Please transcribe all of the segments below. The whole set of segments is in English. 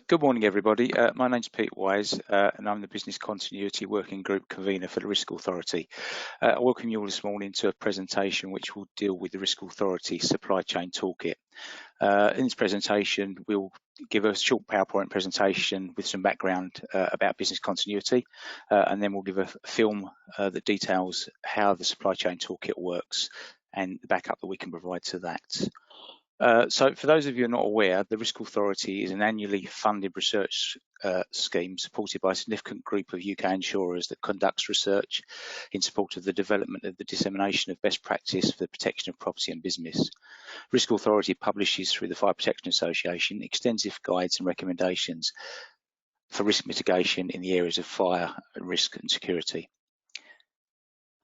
Good morning, everybody. My name's Pete Wise, and I'm the Business Continuity Working Group Convener for the RISCAuthority. I welcome you all this morning to a presentation which will deal with the RISCAuthority Supply Chain Toolkit. In this presentation, we'll give a short PowerPoint presentation with some background about business continuity, and then we'll give a film that details how the Supply Chain Toolkit works and the backup that we can provide to that. So for those of you who are not aware, the RISCAuthority is an annually funded research scheme supported by a significant group of UK insurers that conducts research in support of the development of the dissemination of best practice for the protection of property and business. RISCAuthority publishes through the Fire Protection Association extensive guides and recommendations for risk mitigation in the areas of fire, risk and security.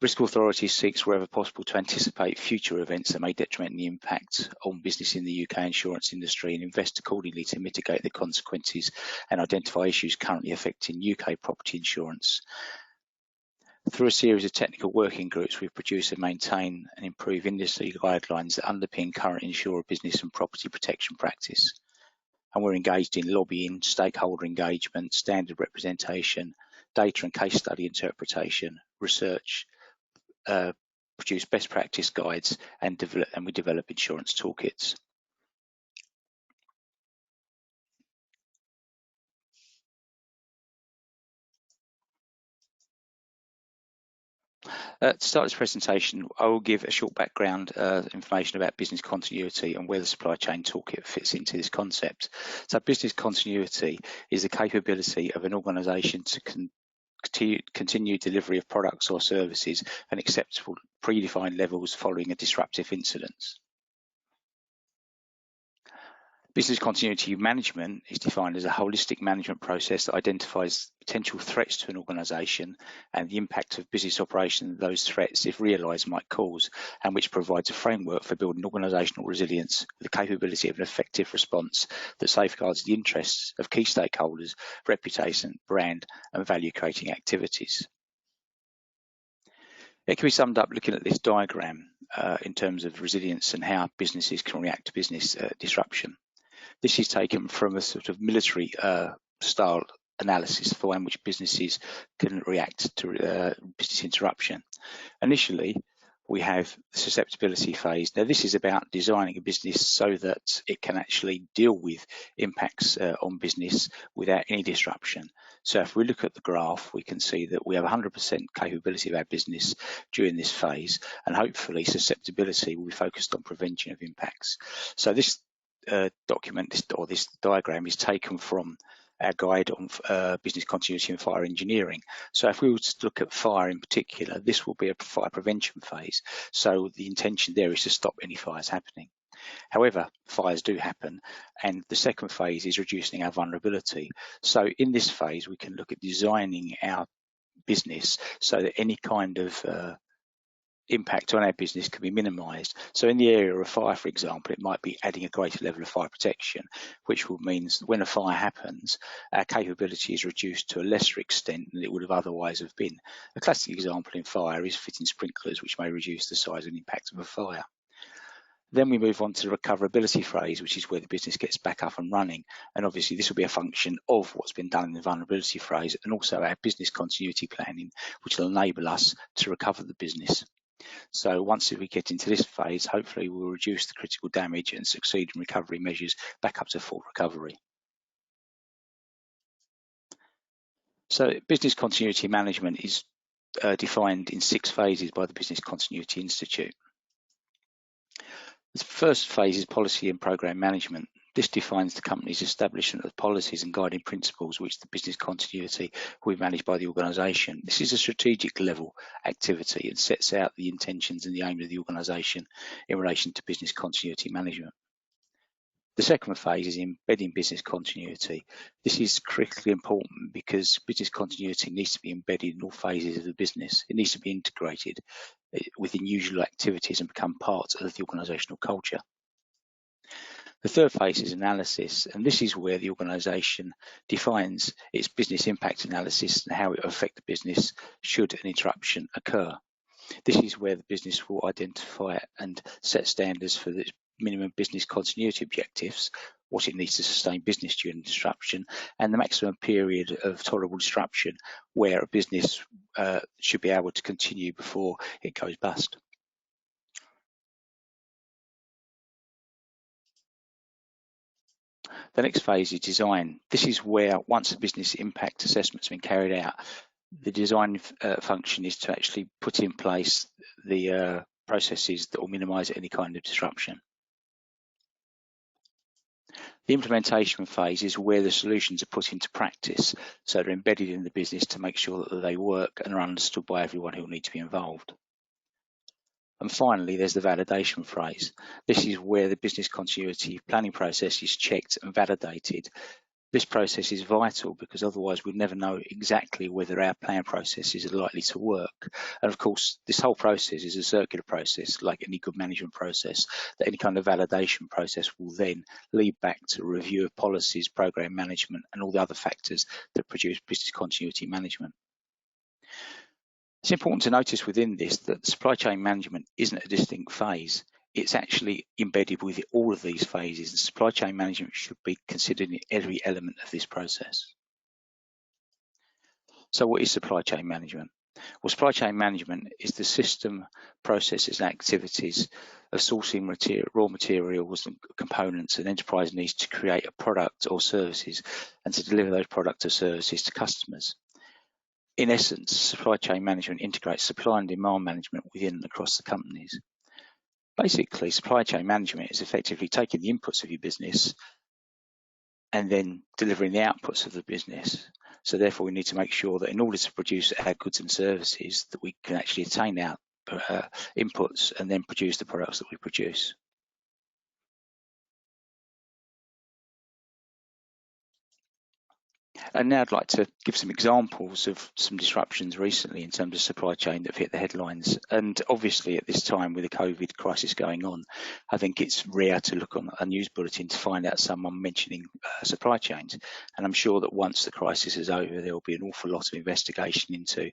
RISCAuthority seeks wherever possible to anticipate future events that may detrimentally impact on business in the UK insurance industry and invest accordingly to mitigate the consequences and identify issues currently affecting UK property insurance. Through a series of technical working groups, we've produced and maintain and improve industry guidelines that underpin current insurer business and property protection practice. And we're engaged in lobbying, stakeholder engagement, standard representation, data and case study interpretation, research, produce best practice guides, and we develop insurance toolkits. To start this presentation, I will give a short background information about business continuity and where the supply chain toolkit fits into this concept. So business continuity is the capability of an organisation to continue delivery of products or services at acceptable predefined levels following a disruptive incident. Business continuity management is defined as a holistic management process that identifies potential threats to an organisation and the impact of business operation those threats, if realised, might cause, and which provides a framework for building organisational resilience with the capability of an effective response that safeguards the interests of key stakeholders, reputation, brand and value-creating activities. It can be summed up looking at this diagram in terms of resilience and how businesses can react to business disruption. This is taken from a sort of military style analysis for in which businesses can react to business interruption. Initially, we have the susceptibility phase. Now, this is about designing a business so that it can actually deal with impacts on business without any disruption. So if we look at the graph, we can see that we have 100% capability of our business during this phase, and hopefully susceptibility will be focused on prevention of impacts. So this this diagram is taken from our guide on business continuity and fire engineering. So if we were to look at fire in particular, this will be a fire prevention phase. So the intention there is to stop any fires happening. However, fires do happen, and the second phase is reducing our vulnerability. So in this phase, we can look at designing our business so that any kind of impact on our business can be minimised. So in the area of fire, for example, it might be adding a greater level of fire protection, which will mean when a fire happens, our capability is reduced to a lesser extent than it would have otherwise have been. A classic example in fire is fitting sprinklers, which may reduce the size and impact of a fire. Then we move on to the recoverability phase, which is where the business gets back up and running. And obviously this will be a function of what's been done in the vulnerability phase and also our business continuity planning, which will enable us to recover the business. So once we get into this phase, hopefully we'll reduce the critical damage and succeed in recovery measures back up to full recovery. So business continuity management is defined in 6 phases by the Business Continuity Institute. The first phase is policy and program management. This defines the company's establishment of policies and guiding principles which the business continuity will be managed by the organisation. This is a strategic level activity and sets out the intentions and the aim of the organisation in relation to business continuity management. The second phase is embedding business continuity. This is critically important because business continuity needs to be embedded in all phases of the business. It needs to be integrated within usual activities and become part of the organisational culture. The third phase is analysis, and this is where the organisation defines its business impact analysis and how it will affect the business should an interruption occur. This is where the business will identify and set standards for the minimum business continuity objectives, what it needs to sustain business during disruption, and the maximum period of tolerable disruption where a business should be able to continue before it goes bust. The next phase is design. This is where, once a business impact assessment's been carried out, the design function is to actually put in place the processes that will minimise any kind of disruption. The implementation phase is where the solutions are put into practice, so they're embedded in the business to make sure that they work and are understood by everyone who will need to be involved. And finally, there's the validation phase. This is where the business continuity planning process is checked and validated. This process is vital because otherwise we'd never know exactly whether our plan processes are likely to work. And of course, this whole process is a circular process, like any good management process, that any kind of validation process will then lead back to a review of policies, program management, and all the other factors that produce business continuity management. It's important to notice within this that supply chain management isn't a distinct phase. It's actually embedded with all of these phases, and supply chain management should be considered in every element of this process. So what is supply chain management? Well, supply chain management is the system, processes and activities of sourcing raw materials and components an enterprise needs to create a product or services and to deliver those products or services to customers. In essence, supply chain management integrates supply and demand management within and across the companies. Basically, supply chain management is effectively taking the inputs of your business and then delivering the outputs of the business. So therefore, we need to make sure that in order to produce our goods and services, that we can actually attain our inputs and then produce the products that we produce. And now I'd like to give some examples of some disruptions recently in terms of supply chain that have hit the headlines. And obviously at this time with the COVID crisis going on, I think it's rare to look on a news bulletin to find out someone mentioning supply chains. And I'm sure that once the crisis is over, there will be an awful lot of investigation into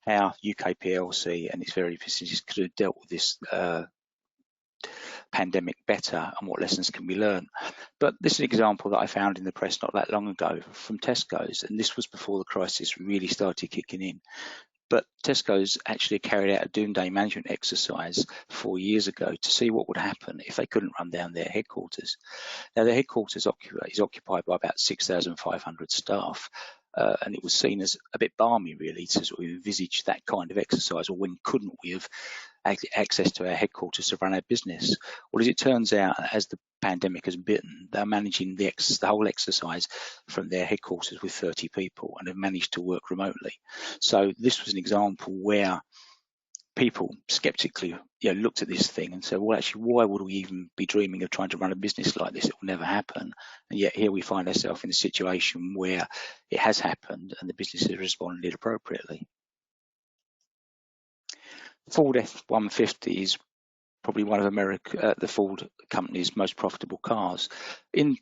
how UK PLC and its various businesses could have dealt with this pandemic better and what lessons can be learned. But this is an example that I found in the press not that long ago from Tesco's, and this was before the crisis really started kicking in. But Tesco's actually carried out a doomsday management exercise 4 years ago to see what would happen if they couldn't run down their headquarters. Now, their headquarters is occupied by about 6,500 staff. And it was seen as a bit balmy, really, to sort of envisage that kind of exercise, or when couldn't we have access to our headquarters to run our business? Well, as it turns out, as the pandemic has bitten, they're managing the whole exercise from their headquarters with 30 people and have managed to work remotely. So this was an example where people skeptically looked at this thing and said, well, actually, why would we even be dreaming of trying to run a business like this? It will never happen. And yet here we find ourselves in a situation where it has happened and the business has responded appropriately. Ford F-150 is probably one of the Ford company's most profitable cars. In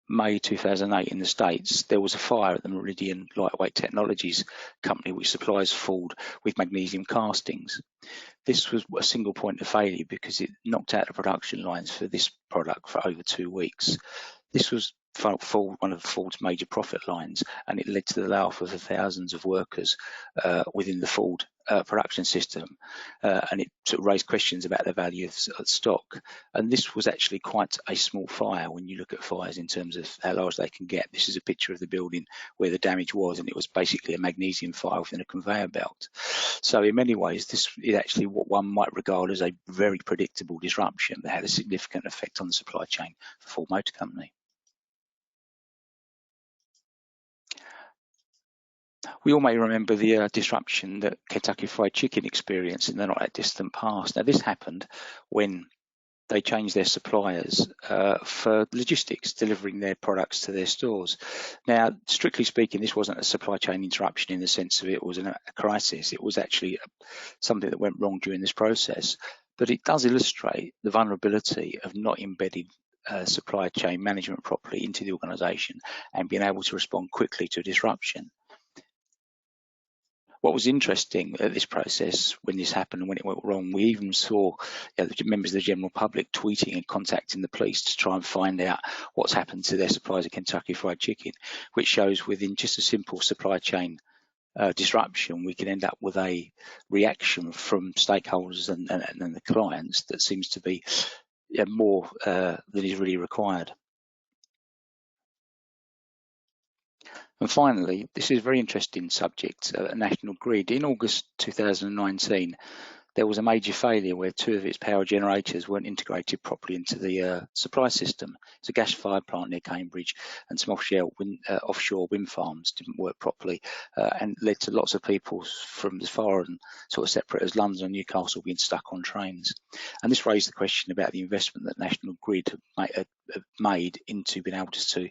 May 2008 in the States, there was a fire at the Meridian Lightweight Technologies company, which supplies Ford with magnesium castings. This was a single point of failure because it knocked out the production lines for this product for over 2 weeks. This was one of Ford's major profit lines, and it led to the layoff of thousands of workers within the Ford production system, and it sort of raised questions about the value of stock. And this was actually quite a small fire when you look at fires in terms of how large they can get. This is a picture of the building where the damage was, and it was basically a magnesium fire within a conveyor belt. So in many ways, this is actually what one might regard as a very predictable disruption that had a significant effect on the supply chain for Ford Motor Company. We all may remember the disruption that Kentucky Fried Chicken experienced in the not that distant past. Now, this happened when they changed their suppliers for logistics, delivering their products to their stores. Now, strictly speaking, this wasn't a supply chain interruption in the sense of it was a crisis. It was actually something that went wrong during this process. But it does illustrate the vulnerability of not embedding supply chain management properly into the organisation and being able to respond quickly to a disruption. What was interesting at this process, when this happened and when it went wrong, we even saw the members of the general public tweeting and contacting the police to try and find out what's happened to their supplies of Kentucky Fried Chicken, which shows within just a simple supply chain disruption, we can end up with a reaction from stakeholders and the clients that seems to be more than is really required. And finally, this is a very interesting subject, national grid. In August 2019, there was a major failure where 2 of its power generators weren't integrated properly into the supply system. It's a gas-fired plant near Cambridge, and some offshore wind farms didn't work properly, and led to lots of people from as far and sort of separate as London and Newcastle being stuck on trains. And this raised the question about the investment that National Grid have made into being able to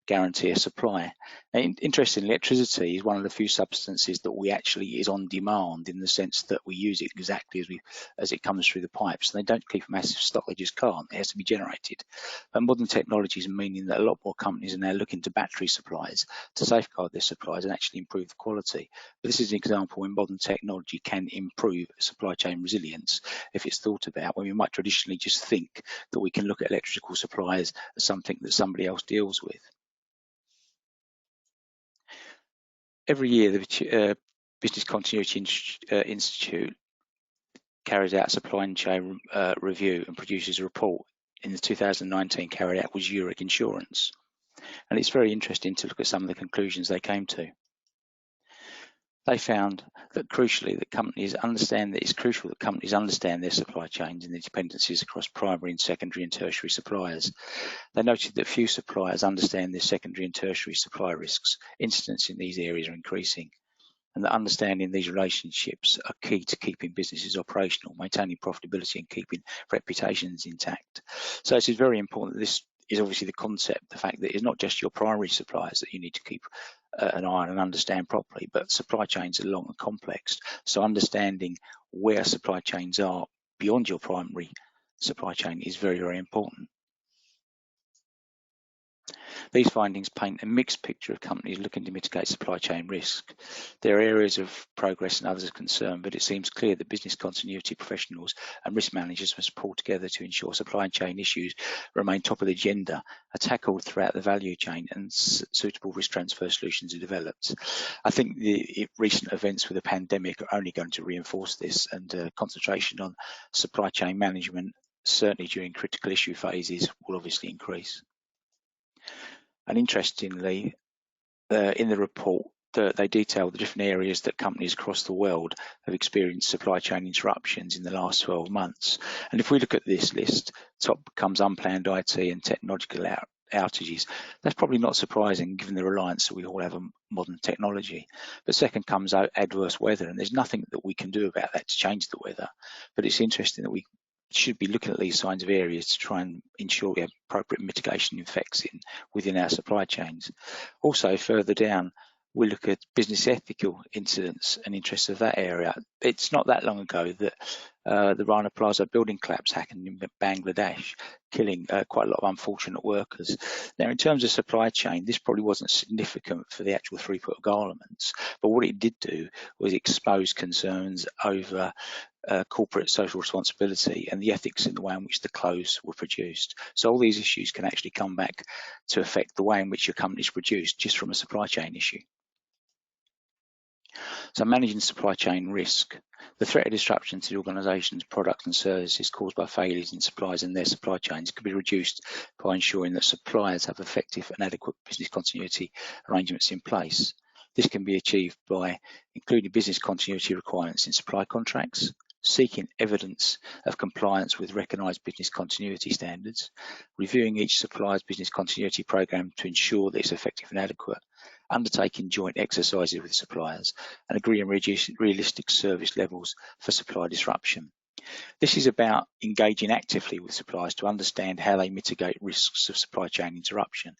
guarantee a supply. Now, interestingly, electricity is one of the few substances that we actually is on demand, in the sense that we use it exactly as it comes through the pipes. They don't keep a massive stock, they just can't. It has to be generated. But modern technologies are meaning that a lot more companies are now looking to battery supplies to safeguard their supplies and actually improve the quality. But this is an example when modern technology can improve supply chain resilience if it's thought about, when we might traditionally just think that we can look at electrical supplies as something that somebody else deals with. Every year, the Business Continuity Institute carries out a supply chain review and produces a report. In the 2019 carried out was Zurich Insurance. And it's very interesting to look at some of the conclusions they came to. They found that crucially that companies understand that it's crucial that companies understand their supply chains and the dependencies across primary and secondary and tertiary suppliers. They noted that few suppliers understand their secondary and tertiary supply risks. Incidents in these areas are increasing, and that understanding these relationships are key to keeping businesses operational, maintaining profitability and keeping reputations intact. So it is very important that this is obviously the concept, the fact that it's not just your primary suppliers that you need to keep an eye on and understand properly, but supply chains are long and complex. So understanding where supply chains are beyond your primary supply chain is very, very important. These findings paint a mixed picture of companies looking to mitigate supply chain risk. There are areas of progress and others of concern, but it seems clear that business continuity professionals and risk managers must pull together to ensure supply chain issues remain top of the agenda, are tackled throughout the value chain, and suitable risk transfer solutions are developed. I think the recent events with the pandemic are only going to reinforce this, and concentration on supply chain management, certainly during critical issue phases, will obviously increase. And interestingly, in the report, they detail the different areas that companies across the world have experienced supply chain interruptions in the last 12 months. And if we look at this list, top comes unplanned IT and technological outages. That's probably not surprising given the reliance that we all have on modern technology. But second comes adverse weather, and there's nothing that we can do about that to change the weather. But it's interesting that we should be looking at these signs of areas to try and ensure we have appropriate mitigation effects within our supply chains. Also, further down, we look at business ethical incidents and interests of that area. It's not that long ago that the Rana Plaza building collapse happened in Bangladesh, killing quite a lot of unfortunate workers. Now, in terms of supply chain, this probably wasn't significant for the actual throughput of garments, but what it did do was expose concerns over corporate social responsibility and the ethics in the way in which the clothes were produced. So all these issues can actually come back to affect the way in which your company is produced just from a supply chain issue. So managing supply chain risk. The threat of disruption to the organisation's products and services caused by failures in suppliers and their supply chains could be reduced by ensuring that suppliers have effective and adequate business continuity arrangements in place. This can be achieved by including business continuity requirements in supply contracts, seeking evidence of compliance with recognised business continuity standards, reviewing each supplier's business continuity program to ensure that it's effective and adequate, undertaking joint exercises with suppliers, and agreeing realistic service levels for supply disruption. This is about engaging actively with suppliers to understand how they mitigate risks of supply chain interruption.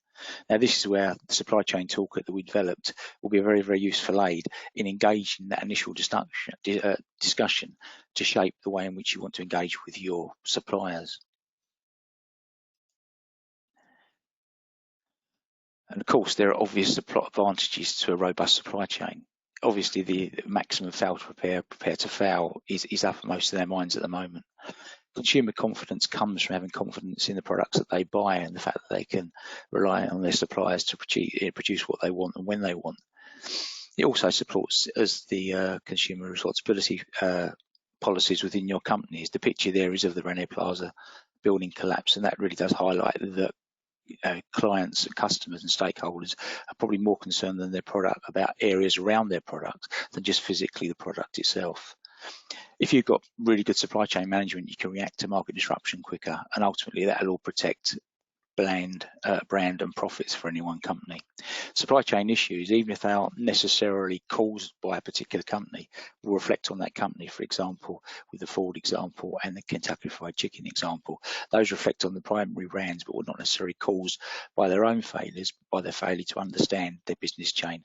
Now, this is where the supply chain toolkit that we developed will be a very, very useful aid in engaging that initial discussion to shape the way in which you want to engage with your suppliers. And of course, there are obvious advantages to a robust supply chain. obviously the maximum fail to prepare to fail is uppermost in their minds at the moment. Consumer confidence comes from having confidence in the products that they buy and the fact that they can rely on their suppliers to produce what they want and when they want. It also supports as the consumer responsibility policies within your companies. The picture there is of the Rene Plaza building collapse, and that really does highlight that clients, customers and stakeholders are probably more concerned than their product about areas around their product than just physically the product itself. If you've got really good supply chain management, you can react to market disruption quicker, and ultimately that'll all protect brand and profits for any one company. Supply chain issues, even if they aren't necessarily caused by a particular company, will reflect on that company. For example, with the Ford example and the Kentucky Fried Chicken example, those reflect on the primary brands, but were not necessarily caused by their own failures, by their failure to understand their business chain,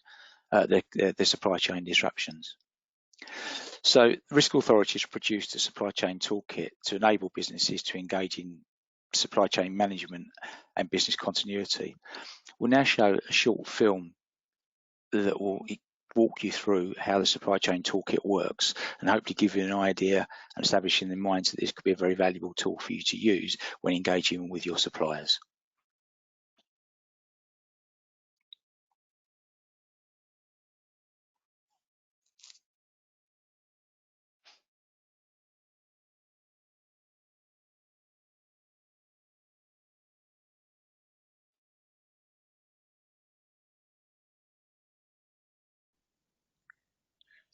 their supply chain disruptions. So RISCAuthority has produced a supply chain toolkit to enable businesses to engage in supply chain management and business continuity. We'll now show a short film that will walk you through how the supply chain toolkit works and hopefully give you an idea and establish in their minds that this could be a very valuable tool for you to use when engaging with your suppliers.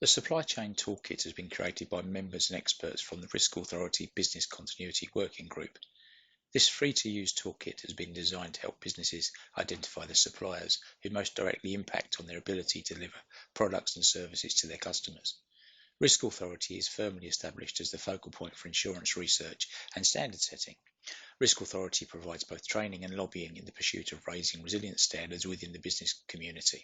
The Supply Chain Toolkit has been created by members and experts from the RISCAuthority Business Continuity Working Group. This free-to-use toolkit has been designed to help businesses identify the suppliers who most directly impact on their ability to deliver products and services to their customers. RISCAuthority is firmly established as the focal point for insurance research and standard setting. RISCAuthority provides both training and lobbying in the pursuit of raising resilience standards within the business community.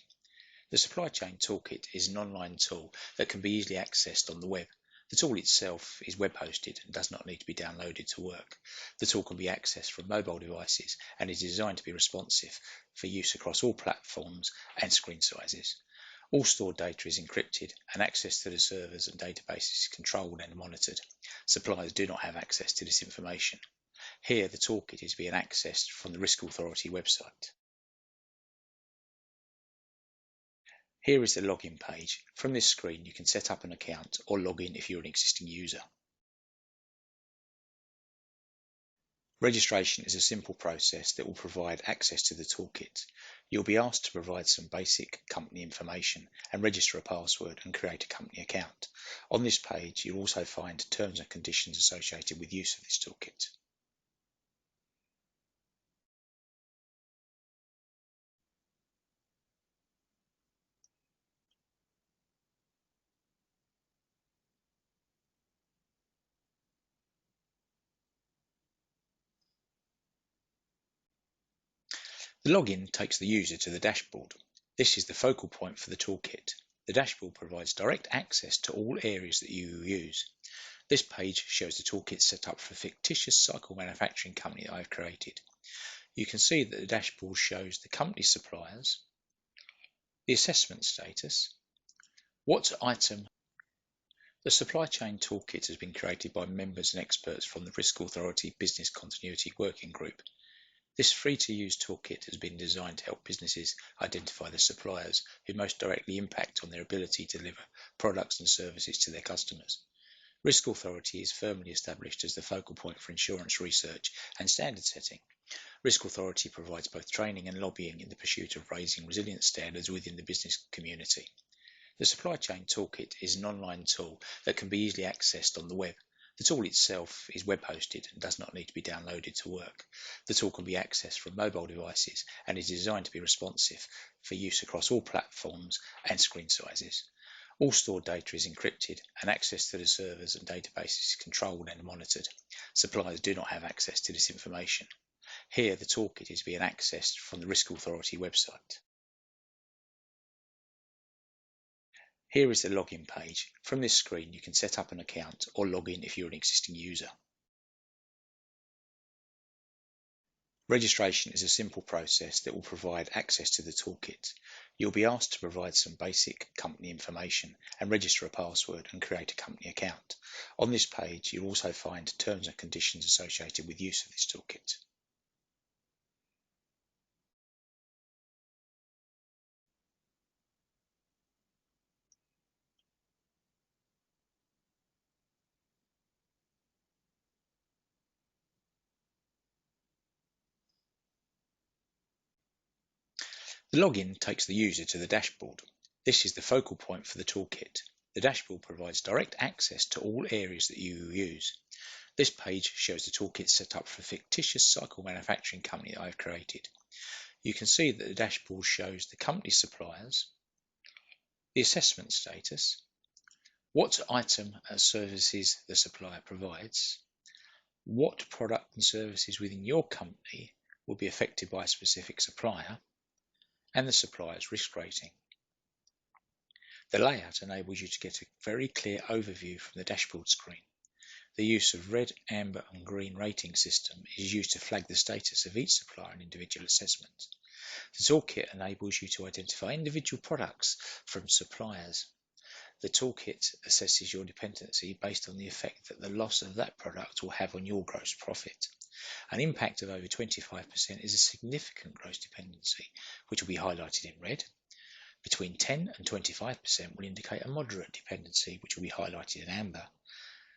The Supply Chain Toolkit is an online tool that can be easily accessed on the web. The tool itself is web-hosted and does not need to be downloaded to work. The tool can be accessed from mobile devices and is designed to be responsive for use across all platforms and screen sizes. All stored data is encrypted and access to the servers and databases is controlled and monitored. Suppliers do not have access to this information. Here, the toolkit is being accessed from the RISCAuthority website. Here is the login page. From this screen, you can set up an account or log in if you're an existing user. Registration is a simple process that will provide access to the toolkit. You'll be asked to provide some basic company information and register a password and create a company account. On this page, you'll also find terms and conditions associated with use of this toolkit. The login takes the user to the dashboard. This is the focal point for the toolkit. The dashboard provides direct access to all areas that you use. This page shows the toolkit set up for a fictitious cycle manufacturing company that I've created. You can see that the dashboard shows the company suppliers, the assessment status, what item. The Supply Chain Toolkit has been created by members and experts from the RISCAuthority Business Continuity Working Group. This free-to-use toolkit has been designed to help businesses identify the suppliers who most directly impact on their ability to deliver products and services to their customers. RISCAuthority is firmly established as the focal point for insurance research and standard setting. RISCAuthority provides both training and lobbying in the pursuit of raising resilience standards within the business community. The Supply Chain Toolkit is an online tool that can be easily accessed on the web. The tool itself is web-hosted and does not need to be downloaded to work. The tool can be accessed from mobile devices and is designed to be responsive for use across all platforms and screen sizes. All stored data is encrypted and access to the servers and databases is controlled and monitored. Suppliers do not have access to this information. Here, the toolkit is being accessed from the RISCAuthority website. Here is the login page. From this screen, you can set up an account or log in if you're an existing user. Registration is a simple process that will provide access to the toolkit. You'll be asked to provide some basic company information and register a password and create a company account. On this page, you'll also find terms and conditions associated with use of this toolkit. The login takes the user to the dashboard. This is the focal point for the toolkit. The dashboard provides direct access to all areas that you will use. This page shows the toolkit set up for a fictitious cycle manufacturing company that I have created. You can see that the dashboard shows the company suppliers, the assessment status, what item and services the supplier provides, what product and services within your company will be affected by a specific supplier, and the supplier's risk rating. The layout enables you to get a very clear overview from the dashboard screen. The use of red, amber and green rating system is used to flag the status of each supplier and individual assessment. The toolkit enables you to identify individual products from suppliers. The toolkit assesses your dependency based on the effect that the loss of that product will have on your gross profit. An impact of over 25% is a significant gross dependency, which will be highlighted in red. Between 10 and 25% will indicate a moderate dependency, which will be highlighted in amber,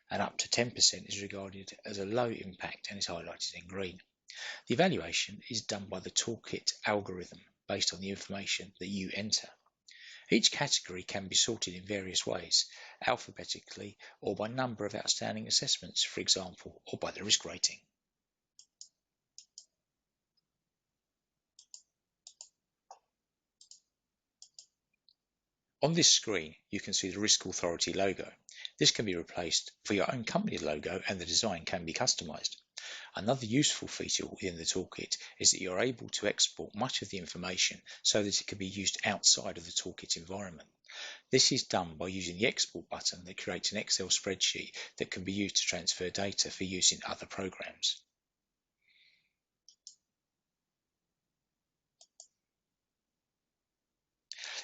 and up to 10% is regarded as a low impact and is highlighted in green. The evaluation is done by the toolkit algorithm based on the information that you enter. Each category can be sorted in various ways, alphabetically or by number of outstanding assessments, for example, or by the risk rating. On this screen, you can see the RISCAuthority logo. This can be replaced for your own company logo and the design can be customized. Another useful feature within the toolkit is that you're able to export much of the information so that it can be used outside of the toolkit environment. This is done by using the export button that creates an Excel spreadsheet that can be used to transfer data for use in other programs.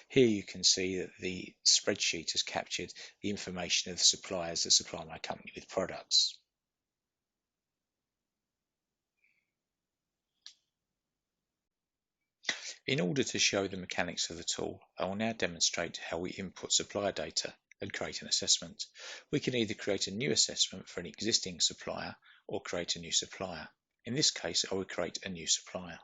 Here you can see that the spreadsheet has captured the information of the suppliers that supply my company with products. In order to show the mechanics of the tool, I will now demonstrate how we input supplier data and create an assessment. We can either create a new assessment for an existing supplier or create a new supplier. In this case, I will create a new supplier.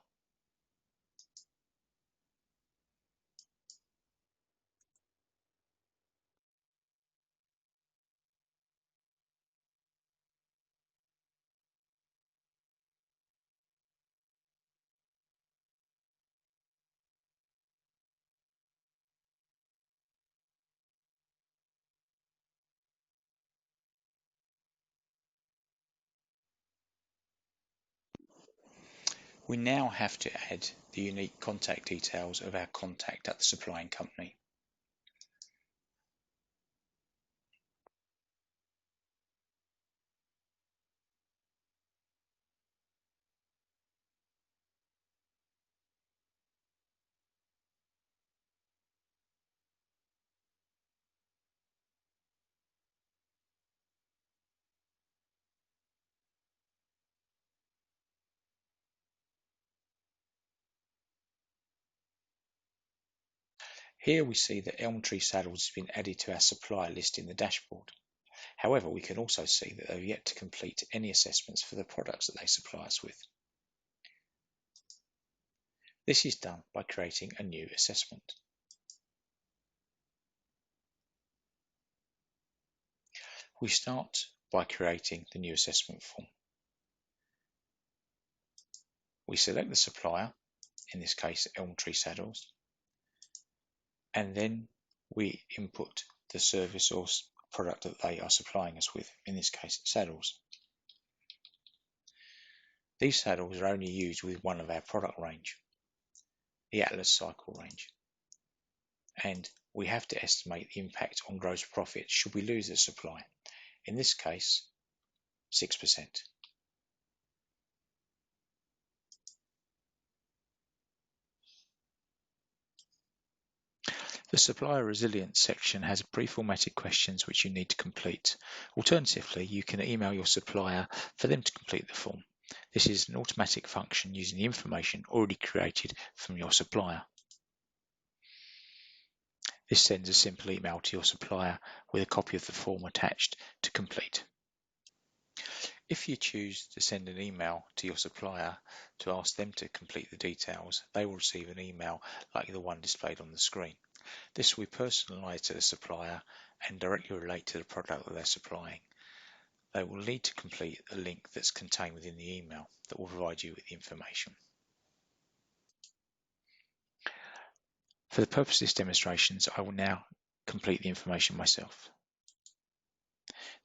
We now have to add the unique contact details of our contact at the supplying company. Here we see that Elm Tree Saddles has been added to our supplier list in the dashboard. However, we can also see that they have yet to complete any assessments for the products that they supply us with. This is done by creating a new assessment. We start by creating the new assessment form. We select the supplier, in this case Elm Tree Saddles, and then we input the service or product that they are supplying us with, in this case saddles. These saddles are only used with one of our product range, the Atlas Cycle range, and we have to estimate the impact on gross profit should we lose the supply, in this case 6%. The supplier resilience section has pre-formatted questions which you need to complete. Alternatively, you can email your supplier for them to complete the form. This is an automatic function using the information already created from your supplier. This sends a simple email to your supplier with a copy of the form attached to complete. If you choose to send an email to your supplier to ask them to complete the details, they will receive an email like the one displayed on the screen. This will be personalised to the supplier and directly relate to the product that they're supplying. They will need to complete a link that's contained within the email that will provide you with the information. For the purpose of this demonstration, I will now complete the information myself.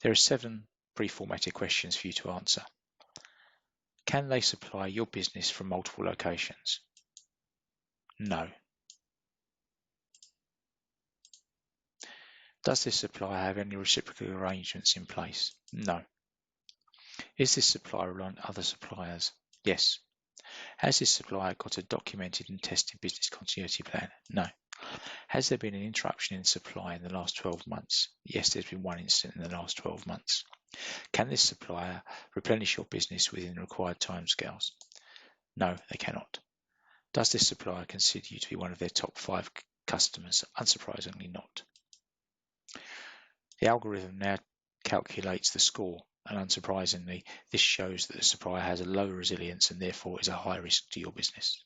There are 7 pre-formatted questions for you to answer. Can they supply your business from multiple locations? No. Does this supplier have any reciprocal arrangements in place? No. Is this supplier reliant on other suppliers? Yes. Has this supplier got a documented and tested business continuity plan? No. Has there been an interruption in supply in the last 12 months? Yes, there's been one incident in the last 12 months. Can this supplier replenish your business within the required timescales? No, they cannot. Does this supplier consider you to be one of their top 5 customers? Unsurprisingly not. The algorithm now calculates the score, and unsurprisingly, this shows that the supplier has a low resilience and therefore is a high risk to your business.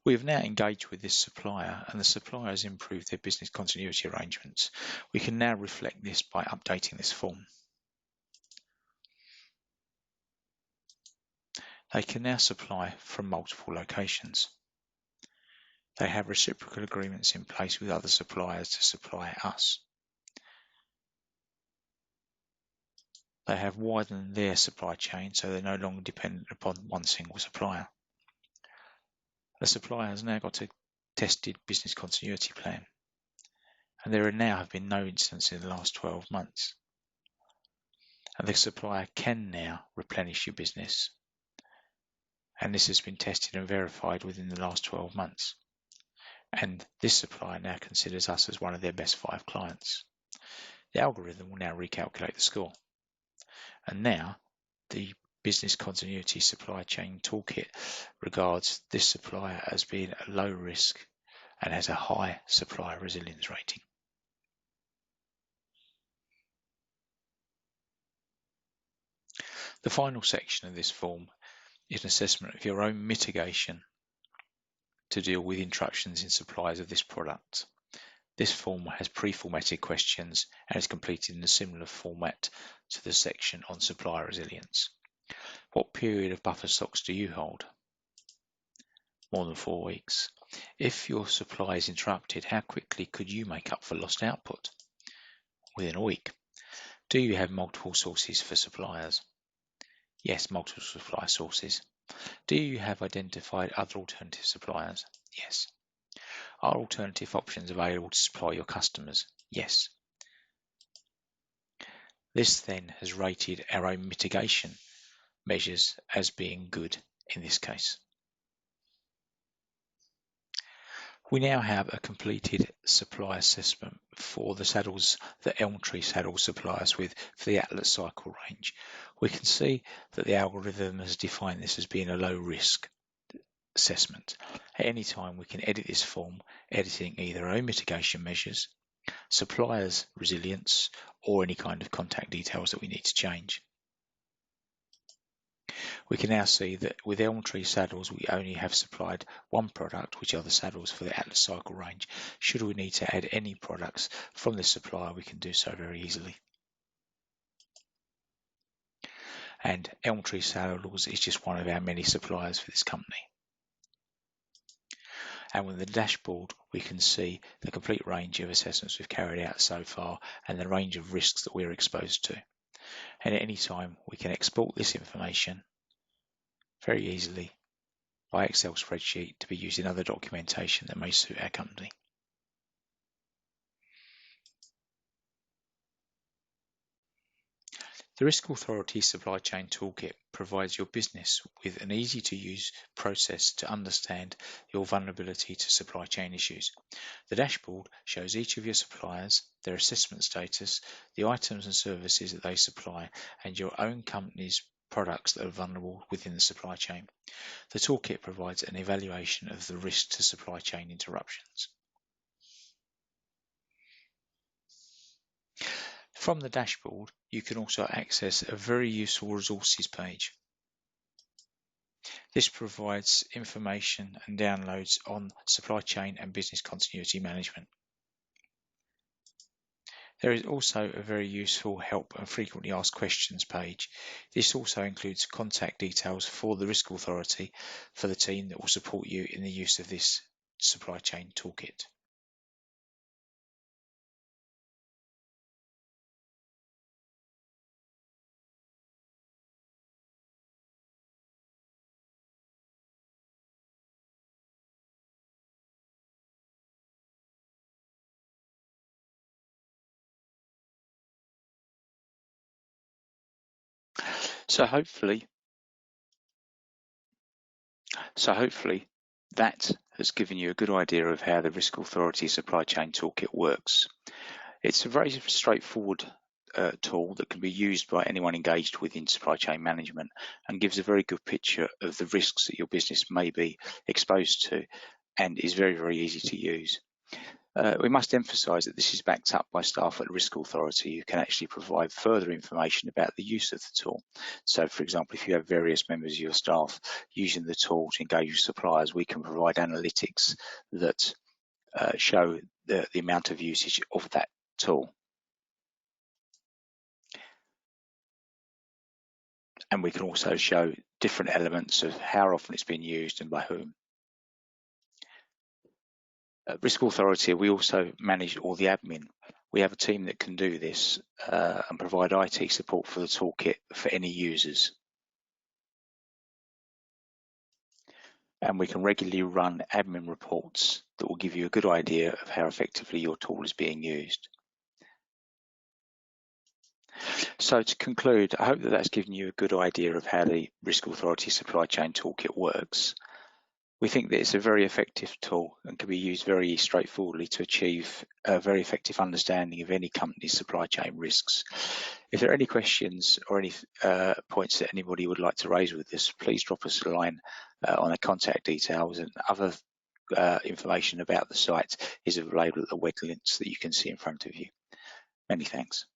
We have now engaged with this supplier, and the supplier has improved their business continuity arrangements. We can now reflect this by updating this form. They can now supply from multiple locations. They have reciprocal agreements in place with other suppliers to supply us. They have widened their supply chain, so they're no longer dependent upon one single supplier. The supplier has now got a tested business continuity plan, and there now have been no incidents in the last 12 months. And the supplier can now replenish your business, and this has been tested and verified within the last 12 months. And this supplier now considers us as one of their best 5 clients. The algorithm will now recalculate the score. And now the business continuity supply chain toolkit regards this supplier as being a low risk and has a high supplier resilience rating. The final section of this form is an assessment of your own mitigation to deal with interruptions in supplies of this product. This form has pre-formatted questions and is completed in a similar format to the section on supplier resilience. What period of buffer stocks do you hold? More than 4 weeks. If your supply is interrupted, how quickly could you make up for lost output? Within a week. Do you have multiple sources for suppliers? Yes, multiple supply sources. Do you have identified other alternative suppliers? Yes. Are alternative options available to supply your customers? Yes. This then has rated our own mitigation measures as being good in this case. We now have a completed supply assessment for the saddles that Elmtree Saddles supply us with for the Atlas cycle range. We can see that the algorithm has defined this as being a low risk assessment. At any time we can edit this form, editing either our own mitigation measures, suppliers' resilience, or any kind of contact details that we need to change. We can now see that with Elmtree Saddles we only have supplied one product, which are the saddles for the Atlas cycle range. Should we need to add any products from this supplier, we can do so very easily. And Elmtree Saddles is just one of our many suppliers for this company. And with the dashboard we can see the complete range of assessments we've carried out so far and the range of risks that we're exposed to. And at any time we can export this information very easily by Excel spreadsheet to be used in other documentation that may suit our company. The RISCAuthority Supply Chain Toolkit provides your business with an easy-to-use process to understand your vulnerability to supply chain issues. The dashboard shows each of your suppliers, their assessment status, the items and services that they supply, and your own company's products that are vulnerable within the supply chain. The toolkit provides an evaluation of the risk to supply chain interruptions. From the dashboard, you can also access a very useful resources page. This provides information and downloads on supply chain and business continuity management. There is also a very useful help and frequently asked questions page. This also includes contact details for the RISCAuthority for the team that will support you in the use of this supply chain toolkit. So hopefully that has given you a good idea of how the RISCAuthority Supply Chain Toolkit works. It's a very straightforward tool that can be used by anyone engaged within supply chain management and gives a very good picture of the risks that your business may be exposed to, and is very, very easy to use. We must emphasise that this is backed up by staff at the RISCAuthority who can actually provide further information about the use of the tool. So, for example, if you have various members of your staff using the tool to engage with suppliers, we can provide analytics that show the amount of usage of that tool. And we can also show different elements of how often it's been used and by whom. At RISCAuthority, we also manage all the admin. We have a team that can do this and provide IT support for the toolkit for any users. And we can regularly run admin reports that will give you a good idea of how effectively your tool is being used. So to conclude, I hope that that's given you a good idea of how the RISCAuthority Supply Chain Toolkit works. We think that it's a very effective tool and can be used very straightforwardly to achieve a very effective understanding of any company's supply chain risks. If there are any questions or any points that anybody would like to raise with us, please drop us a line on our contact details, and other information about the site is available at the web links that you can see in front of you. Many thanks.